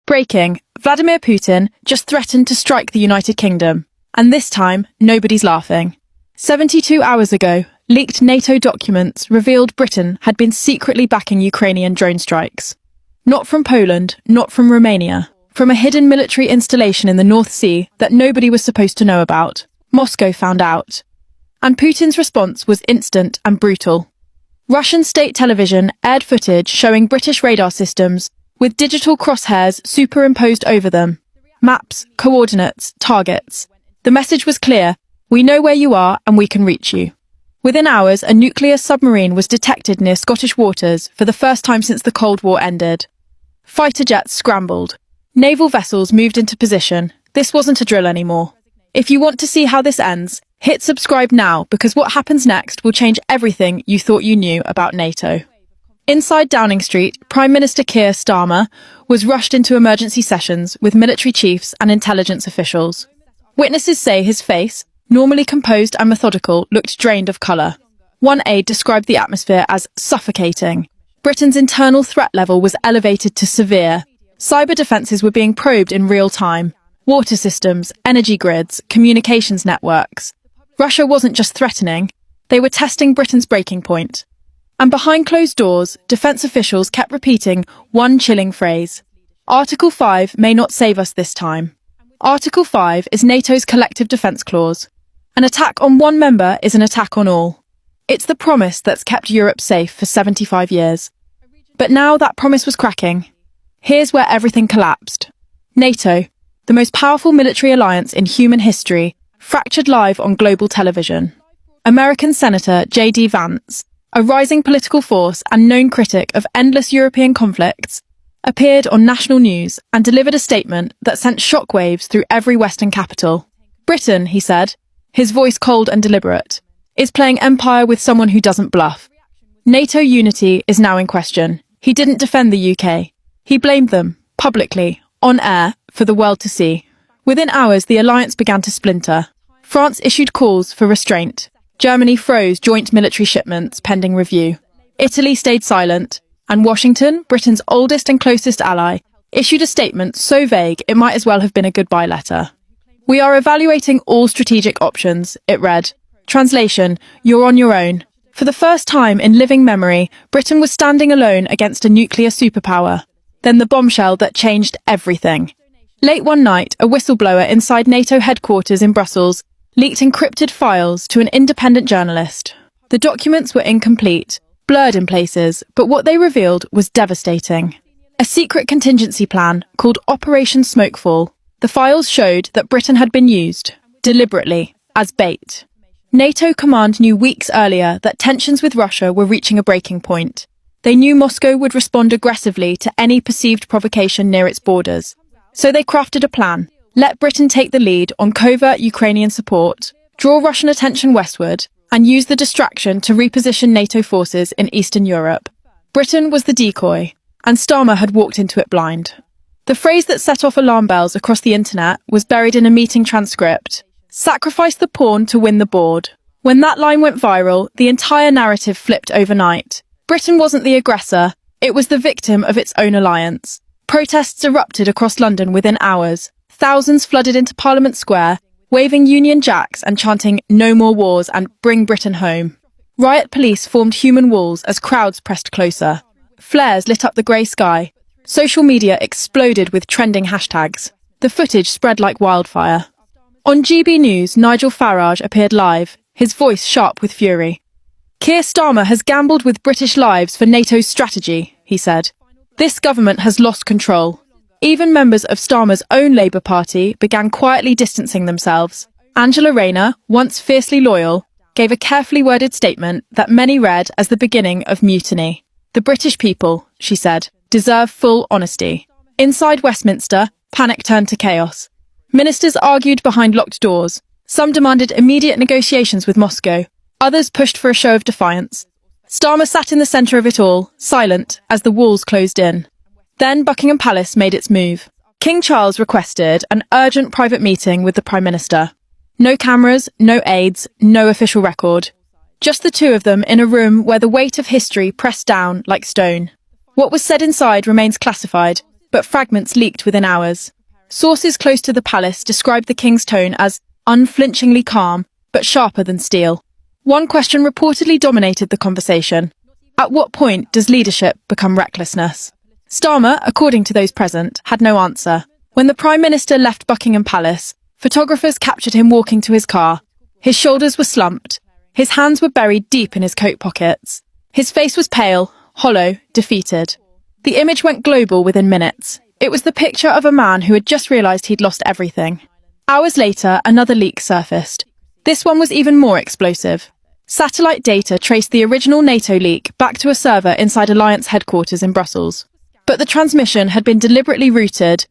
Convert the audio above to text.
Breaking, Vladimir Putin just threatened to strike the United Kingdom. And this time, nobody's laughing. 72 hours ago, leaked NATO documents revealed Britain had been secretly backing Ukrainian drone strikes. Not from Poland, not from Romania, from a hidden military installation in the North Sea that nobody was supposed to know about. Moscow found out. And Putin's response was instant and brutal. Russian state television aired footage showing British radar systems with digital crosshairs superimposed over them. Maps, coordinates, targets. The message was clear: we know where you are and we can reach you. Within hours, a nuclear submarine was detected near Scottish waters for the first time since the Cold War ended. Fighter jets scrambled. Naval vessels moved into position. This wasn't a drill anymore. If you want to see how this ends, hit subscribe now, because what happens next will change everything you thought you knew about NATO. Inside Downing Street, Prime Minister Keir Starmer was rushed into emergency sessions with military chiefs and intelligence officials. Witnesses say his face, normally composed and methodical, looked drained of colour. One aide described the atmosphere as suffocating. Britain's internal threat level was elevated to severe. Cyber defences were being probed in real time. Water systems, energy grids, communications networks. Russia wasn't just threatening, they were testing Britain's breaking point. And behind closed doors, defence officials kept repeating one chilling phrase: Article 5 may not save us this time. Article 5 is NATO's collective defence clause. An attack on one member is an attack on all. It's the promise that's kept Europe safe for 75 years. But now that promise was cracking. Here's where everything collapsed. NATO, the most powerful military alliance in human history, fractured live on global television. American Senator J.D. Vance, a rising political force and known critic of endless European conflicts, appeared on national news and delivered a statement that sent shockwaves through every Western capital. Britain, he said, his voice cold and deliberate, is playing empire with someone who doesn't bluff. NATO unity is now in question. He didn't defend the UK. He blamed them, publicly, on air, for the world to see. Within hours, the alliance began to splinter. France issued calls for restraint. Germany froze joint military shipments pending review. Italy stayed silent. And Washington, Britain's oldest and closest ally, issued a statement so vague it might as well have been a goodbye letter. We are evaluating all strategic options, it read. Translation: you're on your own. For the first time in living memory, Britain was standing alone against a nuclear superpower. Then the bombshell that changed everything. Late one night, a whistleblower inside NATO headquarters in Brussels leaked encrypted files to an independent journalist. The documents were incomplete, blurred in places, but what they revealed was devastating. A secret contingency plan called Operation Smokefall. The files showed that Britain had been used, deliberately, as bait. NATO command knew weeks earlier that tensions with Russia were reaching a breaking point. They knew Moscow would respond aggressively to any perceived provocation near its borders. So they crafted a plan. Let Britain take the lead on covert Ukrainian support, draw Russian attention westward, and use the distraction to reposition NATO forces in Eastern Europe. Britain was the decoy, and Starmer had walked into it blind. The phrase that set off alarm bells across the internet was buried in a meeting transcript. Sacrifice the pawn to win the board. When that line went viral, the entire narrative flipped overnight. Britain wasn't the aggressor, it was the victim of its own alliance. Protests erupted across London within hours. Thousands flooded into Parliament Square, waving Union Jacks and chanting "No more wars" and "Bring Britain home." Riot police formed human walls as crowds pressed closer. Flares lit up the grey sky. Social media exploded with trending hashtags. The footage spread like wildfire. On GB News, Nigel Farage appeared live, his voice sharp with fury. Keir Starmer has gambled with British lives for NATO's strategy, he said. This government has lost control. Even members of Starmer's own Labour Party began quietly distancing themselves. Angela Rayner, once fiercely loyal, gave a carefully worded statement that many read as the beginning of mutiny. The British people, she said, deserve full honesty. Inside Westminster, panic turned to chaos. Ministers argued behind locked doors. Some demanded immediate negotiations with Moscow. Others pushed for a show of defiance. Starmer sat in the centre of it all, silent, as the walls closed in. Then Buckingham Palace made its move. King Charles requested an urgent private meeting with the Prime Minister. No cameras, no aides, no official record. Just the two of them in a room where the weight of history pressed down like stone. What was said inside remains classified, but fragments leaked within hours. Sources close to the palace described the king's tone as unflinchingly calm, but sharper than steel. One question reportedly dominated the conversation. At what point does leadership become recklessness? Starmer, according to those present, had no answer. When the Prime Minister left Buckingham Palace, photographers captured him walking to his car. His shoulders were slumped. His hands were buried deep in his coat pockets. His face was pale, hollow, defeated. The image went global within minutes. It was the picture of a man who had just realized he'd lost everything. Hours later, another leak surfaced. This one was even more explosive. Satellite data traced the original NATO leak back to a server inside Alliance headquarters in Brussels. But the transmission had been deliberately routed,